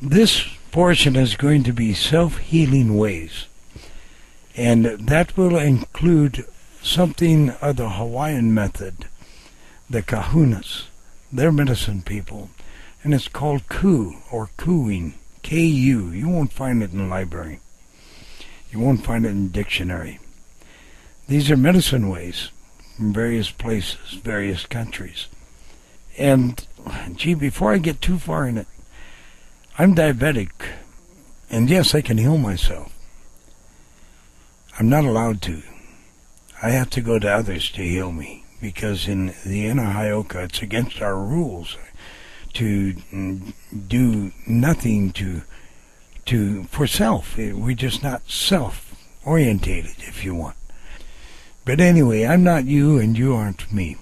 This portion is going to be self-healing ways, and that will include something of the Hawaiian method, the kahunas. They're medicine people, and it's called ku, or kuing, K-U. You won't find it in the library. You won't find it in the dictionary. These are medicine ways from various places, various countries. And, gee, before I get too far in it, I'm diabetic, and yes, I can heal myself. I'm not allowed to. I have to go to others to heal me, because in the inner Haioka, it's against our rules to do nothing for self. We're just not self-orientated, if you want. But anyway, I'm not you, and you aren't me.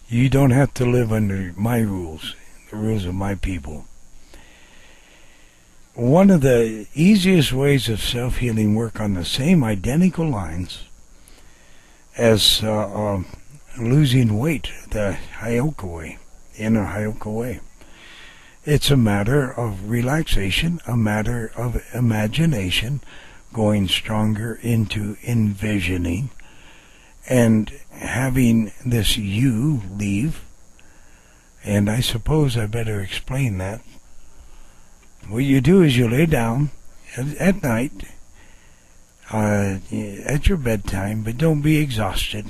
You don't have to live under my rules, the rules of my people. One of the easiest ways of self-healing work on the same identical lines as losing weight, the Haioka way, inner Haioka way. It's a matter of relaxation, a matter of imagination, going stronger into envisioning, and having this you leave. And I suppose I better explain that. What you do is you lay down at night, at your bedtime, but don't be exhausted,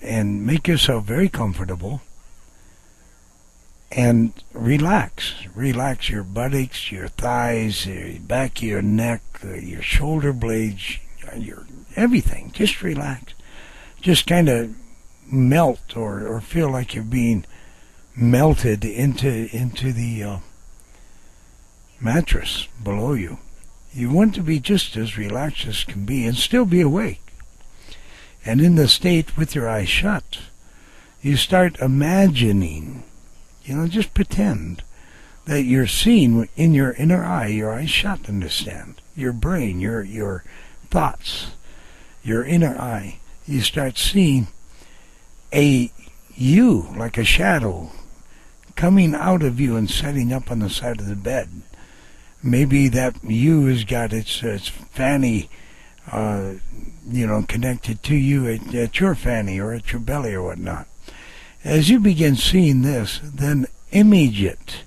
and make yourself very comfortable, and relax. Relax your buttocks, your thighs, your back of your neck, your shoulder blades, your everything. Just relax. Just kind of melt or feel like you're being melted into the mattress below you. You want to be just as relaxed as can be and still be awake. And in the state with your eyes shut, you start imagining, just pretend that you're seeing in your inner eye, your eyes shut, understand? Your brain, your thoughts, your inner eye. You start seeing a you, like a shadow, coming out of you and setting up on the side of the bed. Maybe that you has got its fanny, connected to you at your fanny or at your belly or whatnot. As you begin seeing this, then image it.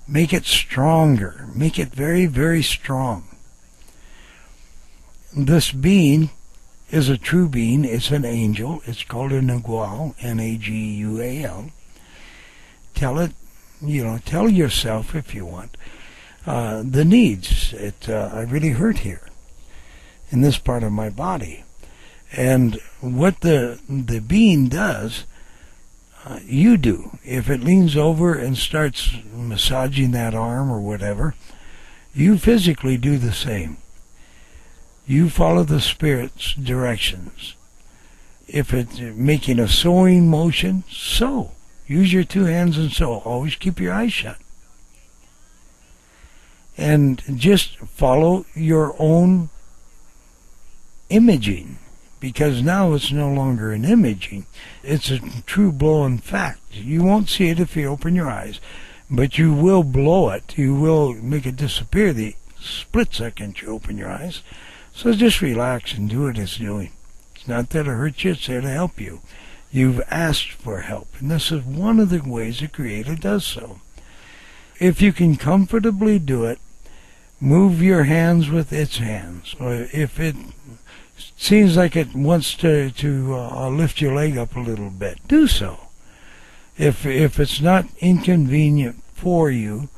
Make it stronger. Make it very, very strong. This being is a true being. It's an angel. It's called a Nagual, N-A-G-U-A-L. Tell it, tell yourself, if you want, the needs. I really hurt here in this part of my body. And what the being does, you do. If it leans over and starts massaging that arm or whatever, you physically do the same. You follow the Spirit's directions. If it's making a sewing motion, sew. Use your two hands and sew. Always keep your eyes shut. And just follow your own imaging, because now it's no longer an imaging. It's a true blown fact. You won't see it if you open your eyes, but you will blow it. You will make it disappear the split second you open your eyes. So just relax and do what it's doing. It's not that it hurts you, it's there to help you. You've asked for help, and this is one of the ways the Creator does so. If you can comfortably do it, move your hands with its hands. Or if it seems like it wants to lift your leg up a little bit, do so. If it's not inconvenient for you,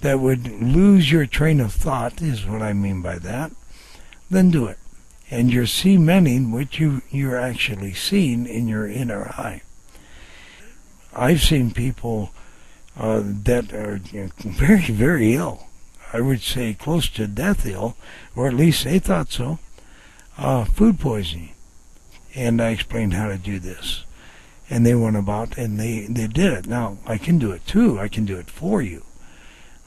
that would lose your train of thought, is what I mean by that, then do it. And you're cementing what you're actually seeing in your inner eye. I've seen people that are very, very ill. I would say close to death ill, or at least they thought so. Food poisoning. And I explained how to do this. And they went about and they did it. Now, I can do it too. I can do it for you.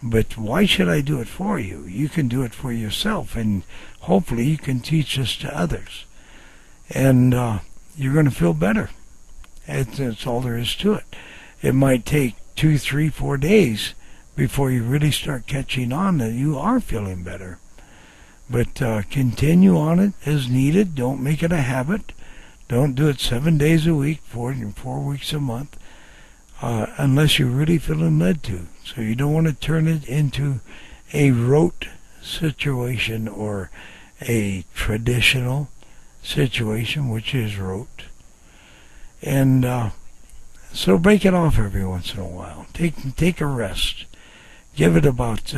But why should I do it for you? You can do it for yourself, and hopefully you can teach this to others. And you're going to feel better. That's all there is to it. It might take 2, 3, 4 days, before you really start catching on that you are feeling better. But continue on it as needed. Don't make it a habit. Don't do it 7 days a week, 4 weeks a month, unless you're really feeling led to. So you don't want to turn it into a rote situation or a traditional situation, which is rote. And so break it off every once in a while. Take a rest. Give it about,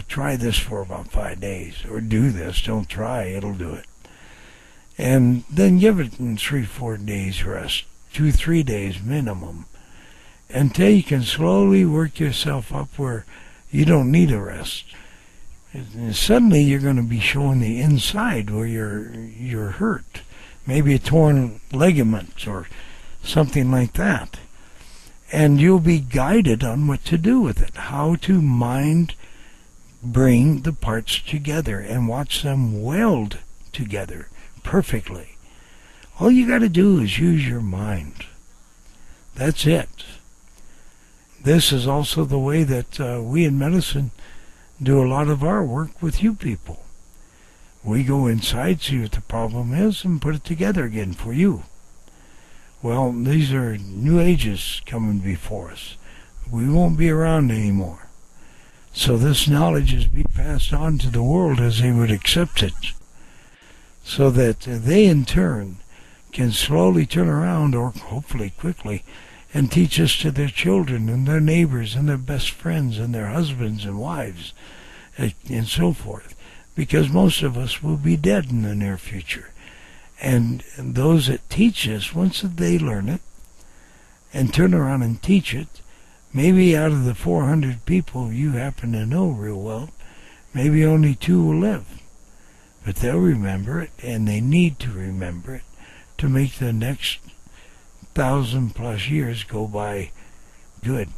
try this for about 5 days. Or do this. Don't try. It'll do it. And then give it 3-4 days rest. 2-3 days minimum. Until you can slowly work yourself up where you don't need a rest. And suddenly you're going to be showing the inside where you're hurt. Maybe a torn ligament or something like that. And you'll be guided on what to do with it, how to bring the parts together and watch them weld together perfectly. All you got to do is use your mind. That's it. This is also the way that we in medicine do a lot of our work with you people. We go inside, see what the problem is, and put it together again for you. Well, these are new ages coming before us. We won't be around anymore. So this knowledge is being passed on to the world as they would accept it. So that they in turn can slowly turn around, or hopefully quickly, and teach us to their children and their neighbors and their best friends and their husbands and wives and so forth. Because most of us will be dead in the near future. And those that teach us, once they learn it and turn around and teach it, maybe out of the 400 people you happen to know real well, maybe only 2 will live. But they'll remember it, and they need to remember it to make the next 1,000+ years go by good.